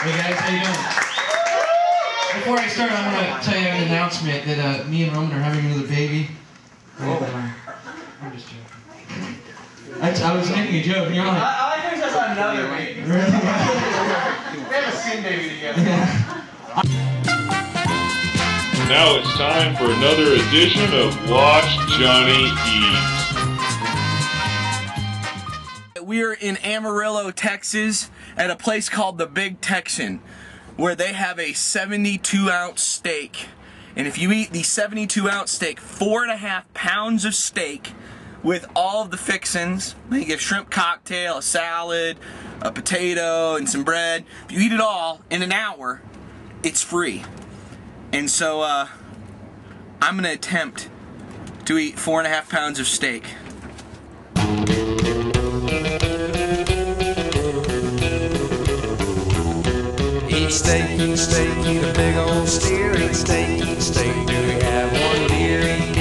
Hey guys, how you doing? Before I start, I want to tell you an announcement that me and Roman are having another baby. I'm just joking. I was making a joke, and you're like... I like how he says another baby. Really? We have a sin baby together. Yeah. Now it's time for another edition of Watch Johnny Eat. We are in Amarillo, Texas, at a place called the Big Texan, where they have a 72-ounce steak. And if you eat the 72-ounce steak, 4.5 pounds of steak with all of the fixins, you get a shrimp cocktail, a salad, a potato, and some bread. If you eat it all in an hour, it's free. And so I'm going to attempt to eat 4.5 pounds of steak. Eat steak, eat a big old steer. Eat steak, do we have one deer? Eat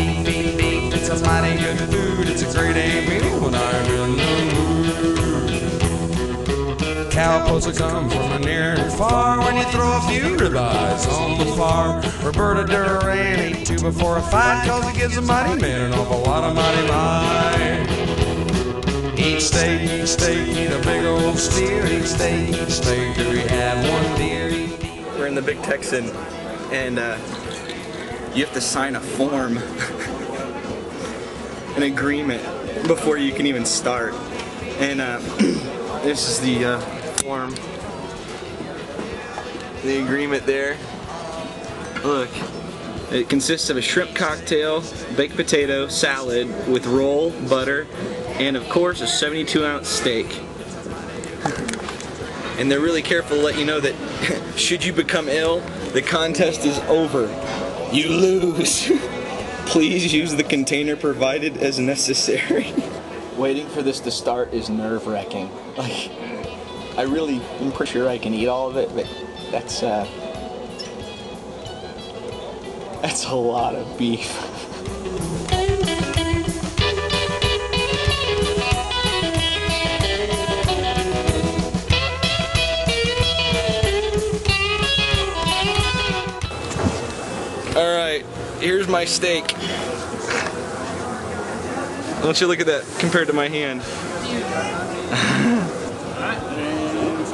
beef, it's a mighty good food. It's a great A meal when I'm in the mood. Cowpokes come from near and far when you throw a few ribeyes on the farm. Roberta Duran ate 2 before a fight, cause it gives a mighty man an awful lot of mighty might. Eat steak, eat a big old steer. Eat steak, do we have one deer? We're in the Big Texan, and you have to sign a form, an agreement, before you can even start. And this is the form, the agreement there. Look, it consists of a shrimp cocktail, baked potato, salad with roll, butter, and of course a 72-ounce steak. And they're really careful to let you know that should you become ill, the contest is over. You lose. Please use the container provided as necessary. Waiting for this to start is nerve-wracking. Like, I'm pretty sure I can eat all of it, but that's a lot of beef. Alright, here's my steak. I want you to look at that compared to my hand. Alright,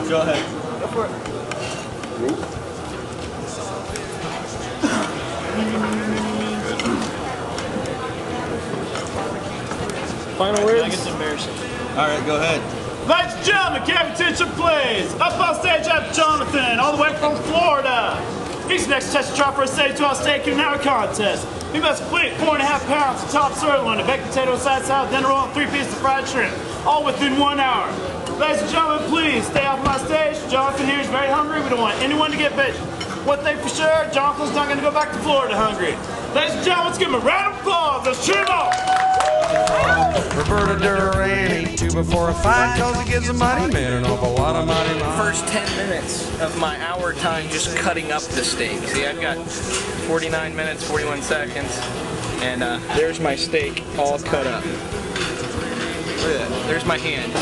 go ahead. Go for it. Final words? I think it's embarrassing. Alright, go ahead. Ladies and gentlemen, give attention please. Up on stage, I have Jonathan, all the way from Florida. He's the next contestant try for a 72-ounce steak in our contest. He must complete 4.5 pounds of top sirloin, a baked potato, side salad, dinner roll, and 3 pieces of fried shrimp, all within 1 hour. Ladies and gentlemen, please stay off my stage. Jonathan here is very hungry. We don't want anyone to get bitten. One thing for sure, Jonathan's not going to go back to Florida hungry. Ladies and gentlemen, let's give him a round of applause. Let's cheer him on. Roberta Duran ate 2 before a fight, cause it gives a mighty man an awful lot of mighty might. First 10 minutes of my hour time just cutting up the steak. See, I've got 49 minutes, 41 seconds, and there's my steak all cut up. Look at that. There's my hand.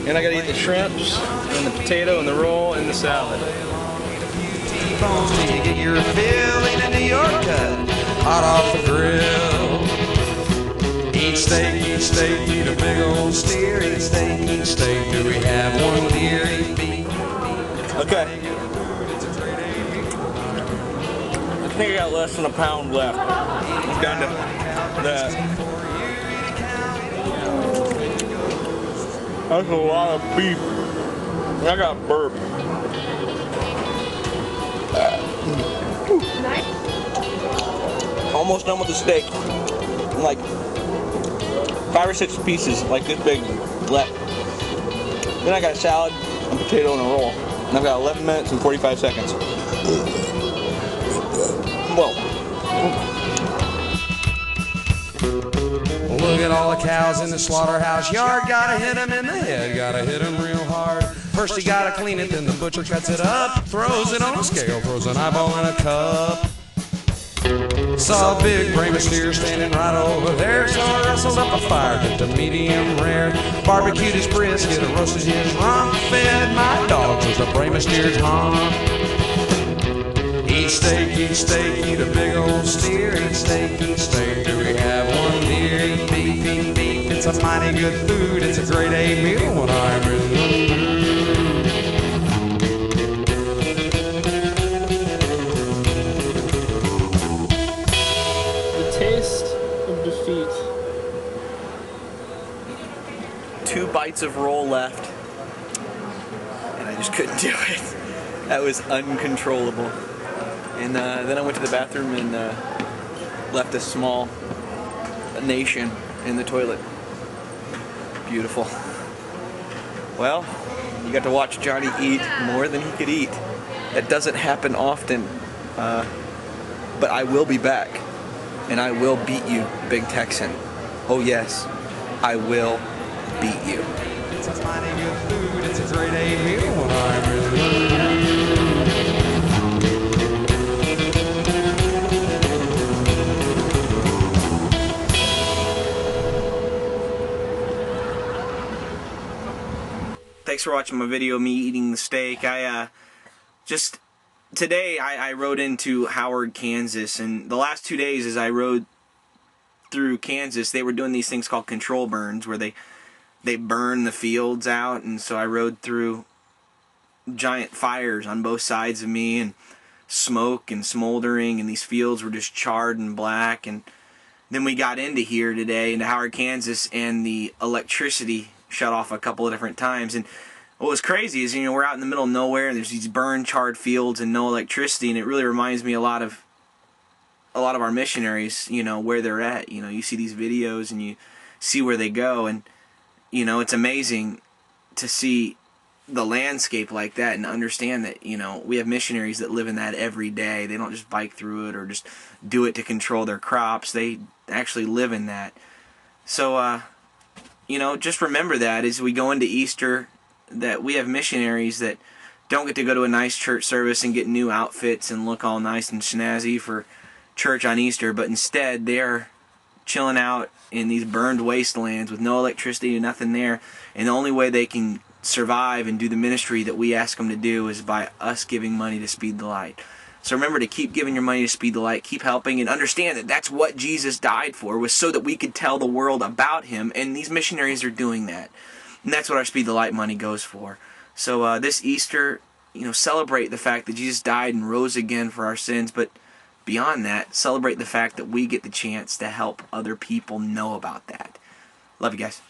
And I gotta eat the shrimps, and the potato, and the roll, and the salad. T-bones till you get your filling into your cut, hot off the grill. Eat steak, eat a big old steer. Eat steak, do we have one deer? Eat beef. Okay. I think I got less than a pound left. I'm down to that. That's a lot of beef. I got burp. Almost done with the steak. Like 5 or 6 pieces, like this big, left. Then I got a salad, a potato, and a roll. And I've got 11 minutes and 45 seconds. Well. Look at all the cows in the slaughterhouse yard. Gotta hit them in the head, gotta hit them real hard. First you gotta clean it, then the butcher cuts it up, throws it on a scale, throws an eyeball in a cup. Saw a big brave steer standing right over there, so I rustled up a fire, cooked a medium rare, barbecued his brisket, roasted his rump, fed my dogs with the brave steer's hump. Eat steak, eat a big old steer, eat steak, do we have one deer? Eat beef, it's a mighty good food, it's a grade A meal when I'm in the mood. Taste of defeat. 2 bites of roll left, and I just couldn't do it. That was uncontrollable. And then I went to the bathroom and left a small nation in the toilet. Beautiful. Well, you got to watch Johnny eat more than he could eat. That doesn't happen often, but I will be back. And I will beat you, Big Texan. Oh yes, I will beat you. It's a mighty good food, it's a grade A meal when I'm in the mood. Thanks for watching my video of me eating the steak. Today I rode into Howard, Kansas, and the last 2 days as I rode through Kansas, they were doing these things called control burns, where they burn the fields out, and so I rode through giant fires on both sides of me, and smoke and smoldering, and these fields were just charred and black. And then we got into here today, into Howard, Kansas, and the electricity shut off a couple of different times. And what was crazy is, we're out in the middle of nowhere, and there's these burned, charred fields and no electricity, and it really reminds me a lot of our missionaries, where they're at. You see these videos and you see where they go, and it's amazing to see the landscape like that and understand that, we have missionaries that live in that every day. They don't just bike through it or just do it to control their crops. They actually live in that. So, just remember that as we go into Easter, that we have missionaries that don't get to go to a nice church service and get new outfits and look all nice and snazzy for church on Easter, but instead they're chilling out in these burned wastelands with no electricity and nothing there, and the only way they can survive and do the ministry that we ask them to do is by us giving money to Speed the Light. So remember to keep giving your money to Speed the Light, keep helping, and understand that that's what Jesus died for, was so that we could tell the world about Him, and these missionaries are doing that. And that's what our Speed the Light money goes for. So this Easter, celebrate the fact that Jesus died and rose again for our sins, but beyond that, celebrate the fact that we get the chance to help other people know about that. Love you guys.